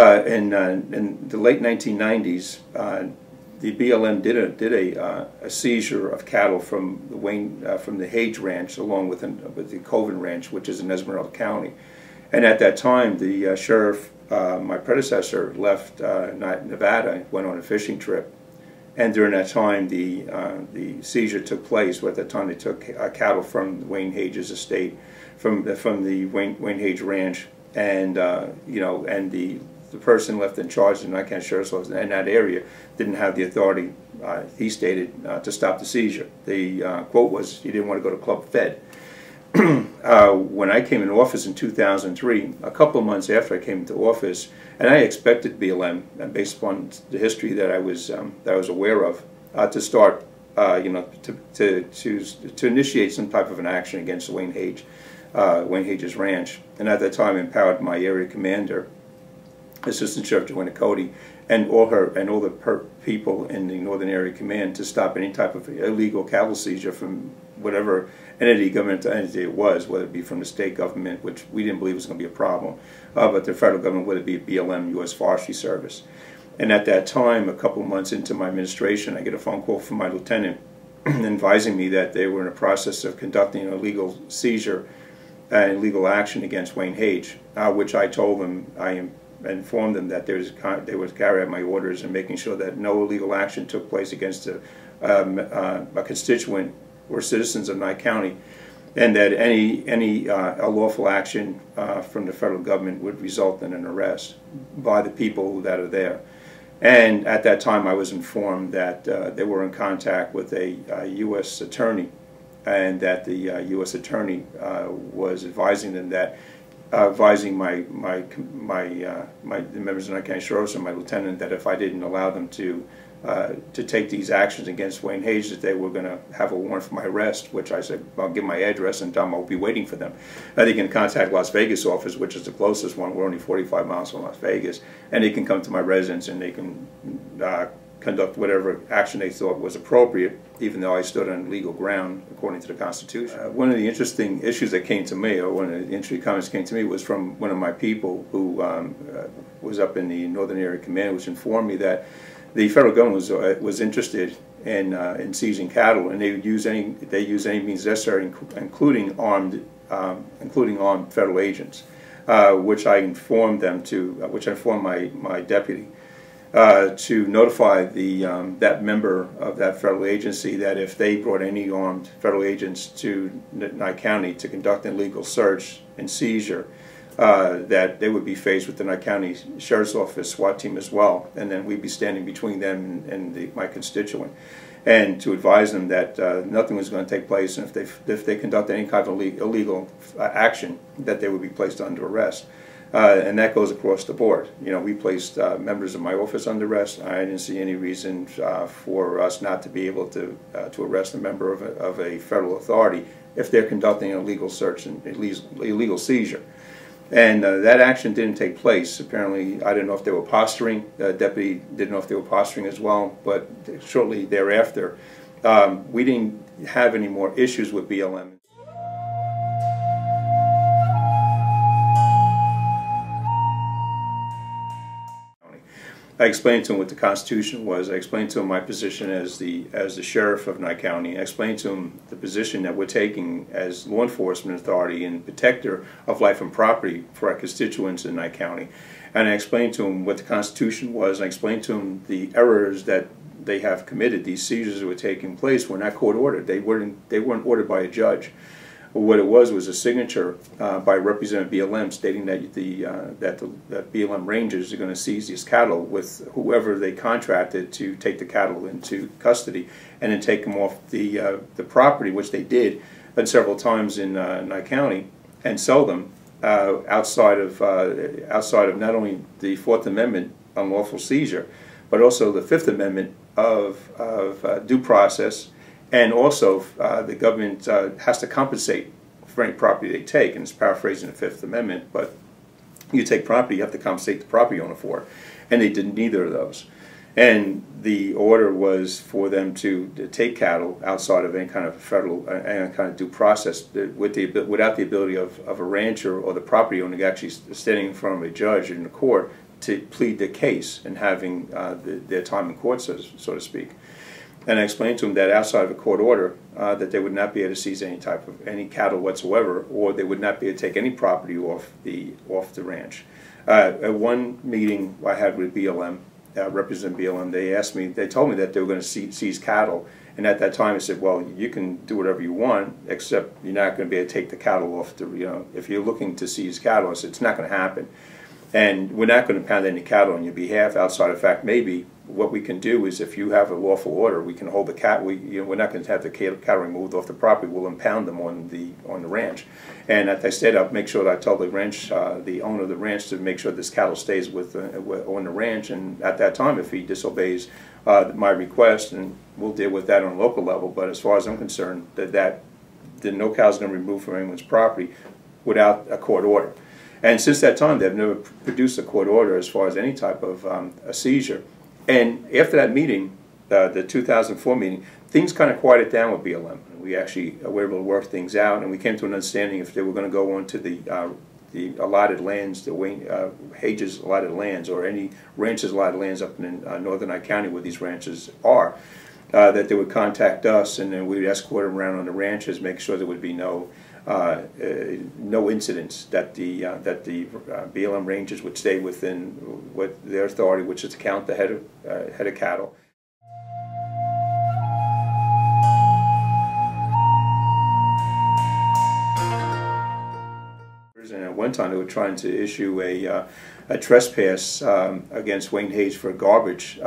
In the late 1990s, the BLM did a seizure of cattle from the Hage Ranch, along with the Coven Ranch, which is in Esmeralda County. And at that time, the sheriff, my predecessor, left Nevada, went on a fishing trip, and during that time, the seizure took place. At that time, they took cattle from Wayne Hage's estate, from the Wayne Hage Ranch, and and the person left in charge of the Nye County Sheriff's Office in that area didn't have the authority, he stated, to stop the seizure. The quote was, he didn't want to go to Club Fed. When I came into office in 2003, a couple of months after I came into office, and I expected BLM, based upon the history that I was aware of, to start, to initiate some type of an action against Wayne Hage's ranch, and at that time empowered my area commander, Assistant Sheriff Joanna Cody, and all the people in the Northern Area Command to stop any type of illegal cattle seizure from whatever governmental entity it was, whether it be from the state government, which we didn't believe was going to be a problem, but the federal government, whether it be BLM, U.S. Forestry Service. And at that time, a couple of months into my administration, I get a phone call from my lieutenant advising me that they were in the process of conducting an illegal seizure and legal action against Wayne Hage, which I told them, I informed them that they would carry out my orders and making sure that no illegal action took place against a constituent or citizens of Nye County, and that any unlawful action from the federal government would result in an arrest by the people that are there. And at that time, I was informed that they were in contact with a U.S. attorney, and that the U.S. attorney was advising them that. Advising the members of the Nye County Sheriff's and my lieutenant that if I didn't allow them to take these actions against Wayne Hage, that they were going to have a warrant for my arrest, which I said, I'll give my address and I'll be waiting for them. They can contact Las Vegas office, which is the closest one. We're only 45 miles from Las Vegas, and they can come to my residence and they can conduct whatever action they thought was appropriate, even though I stood on legal ground according to the Constitution. One of the interesting issues that came to me, or one of the interesting comments that came to me, was from one of my people who was up in the Northern Area Command, which informed me that the federal government was interested in seizing cattle, and they use any means necessary, including armed federal agents, which I informed my deputy. To notify that member of that federal agency that if they brought any armed federal agents to Nye County to conduct an illegal search and seizure, that they would be faced with the Nye County Sheriff's Office SWAT team as well, and then we'd be standing between them and my constituent, and to advise them that nothing was going to take place, and if they conduct any kind of illegal action, that they would be placed under arrest. And that goes across the board. We placed members of my office under arrest. I didn't see any reason for us not to be able to arrest a member of a federal authority if they're conducting an illegal search and illegal seizure. And that action didn't take place. Apparently, I didn't know if they were posturing. The deputy didn't know if they were posturing as well. But shortly thereafter, we didn't have any more issues with BLM. I explained to him what the Constitution was. I explained to him my position as the sheriff of Nye County. I explained to him the position that we're taking as law enforcement authority and protector of life and property for our constituents in Nye County. And I explained to him what the Constitution was. And I explained to him the errors that they have committed. These seizures that were taking place were not court ordered. They weren't ordered by a judge. What it was a signature by Representative BLM stating that that BLM Rangers are going to seize these cattle with whoever they contracted to take the cattle into custody and then take them off the property, which they did several times in Nye County, and sell them outside of not only the Fourth Amendment unlawful seizure, but also the Fifth Amendment of due process. And also, the government has to compensate for any property they take, and it's paraphrasing the Fifth Amendment, but you take property, you have to compensate the property owner for it. And they did neither of those. And the order was for them to take cattle outside of any kind of federal, any kind of due process, without the ability of a rancher or the property owner actually standing in front of a judge in the court to plead their case and having their time in court, so to speak. And I explained to them that outside of a court order, that they would not be able to seize any cattle whatsoever, or they would not be able to take any property off the ranch. At one meeting I had with BLM, Representative BLM, they told me that they were going to seize cattle, and at that time I said, well, you can do whatever you want, except you're not going to be able to take the cattle off if you're looking to seize cattle. I said, it's not going to happen. And we're not going to pound any cattle on your behalf outside of fact. Maybe what we can do is, if you have a lawful order, we can hold the cattle. We're not going to have the cattle removed off the property. We'll impound them on the ranch. And as I said, I'll make sure that I tell the ranch, the owner of the ranch, to make sure this cattle stays on the ranch. And at that time, if he disobeys my request, and we'll deal with that on a local level. But as far as I'm concerned, that no cows are going to be removed from anyone's property without a court order. And since that time, they've never produced a court order as far as any type of a seizure. And after that meeting, the 2004 meeting, things kind of quieted down with BLM. We actually were able to work things out, and we came to an understanding if they were going to go on to the allotted lands, the Wayne Hage's allotted lands, or any ranches allotted lands up in northern Nye County where these ranches are, that they would contact us, and then we would escort them around on the ranches, make sure there would be no incidents, that the BLM rangers would stay within their authority, which is to count the head of cattle. And at one time they were trying to issue a trespass against Wayne Hage for garbage,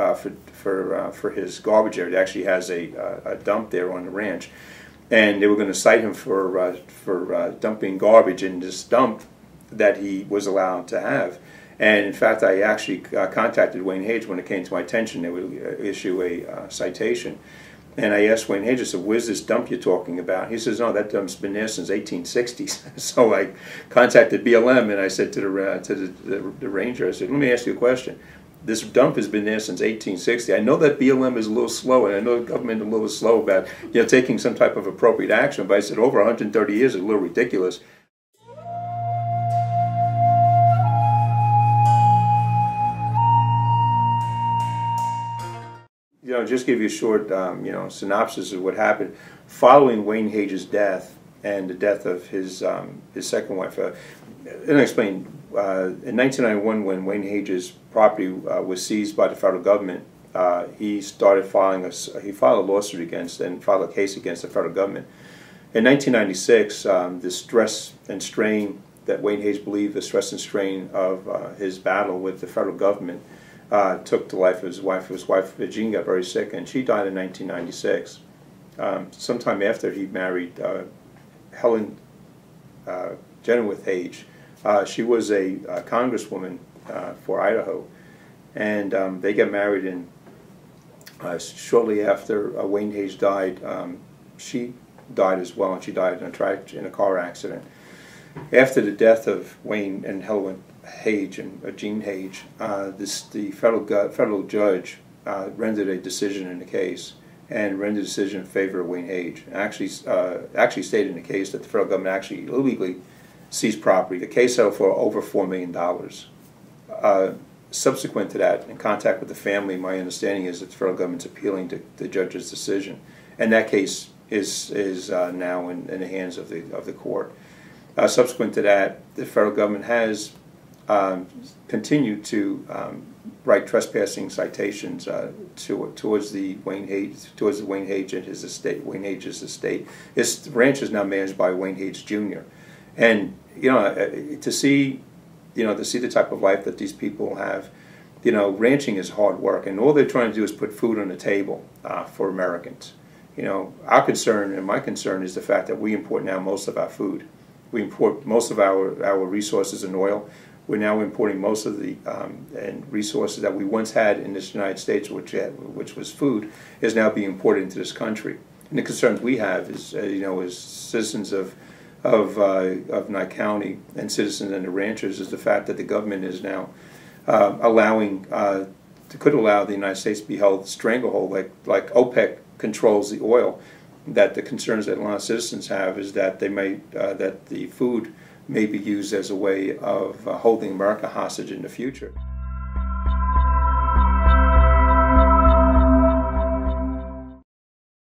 for his garbage area. He actually has a dump there on the ranch. And they were going to cite him for dumping garbage in this dump that he was allowed to have. And in fact, I actually contacted Wayne Hage when it came to my attention. They would issue a citation. And I asked Wayne Hage, I said, where's this dump you're talking about? He says, no, that dump's been there since 1860s. So I contacted BLM, and I said to the ranger, I said, let me ask you a question. This dump has been there since 1860. I know that BLM is a little slow, and I know the government is a little slow about taking some type of appropriate action, but I said over 130 years is a little ridiculous. Just give you a short synopsis of what happened following Wayne Hage's death and the death of his second wife. And I explain, in 1991, when Wayne Hage's property was seized by the federal government, he filed a lawsuit against and filed a case against the federal government. In 1996, the stress and strain that Wayne Hage believed, the stress and strain of his battle with the federal government, took the life of his wife. His wife, Jean, got very sick, and she died in 1996. Sometime after, he married Helen Jenoweth Hage. She was a congresswoman for Idaho, and they got married. And shortly after Wayne Hage died, she died as well, and she died in a car accident. After the death of Wayne and Helen Hage and Jean Hage, the federal judge rendered a decision in the case, and rendered a decision in favor of Wayne Hage. Actually stated in the case that the federal government actually illegally seized property. The case settled for over $4 million. Subsequent to that, in contact with the family, my understanding is that the federal government's appealing to the judge's decision, and that case is now in the hands of the court. Subsequent to that, the federal government has continued to write trespassing citations towards the Wayne Hage and his estate. Wayne Hage's estate. His ranch is now managed by Wayne Hage Jr. And to see the type of life that these people have, ranching is hard work, and all they're trying to do is put food on the table for Americans. Our concern and my concern is the fact that we import now most of our food. We import most of our resources in oil. We're now importing most of the resources that we once had in this United States, which was food, is now being imported into this country. And the concerns we have is, as citizens of Nye County and citizens and the ranchers, is the fact that the government is now could allow the United States to be held stranglehold, like OPEC controls the oil. That the concerns that a lot of citizens have is that that the food may be used as a way of holding America hostage in the future.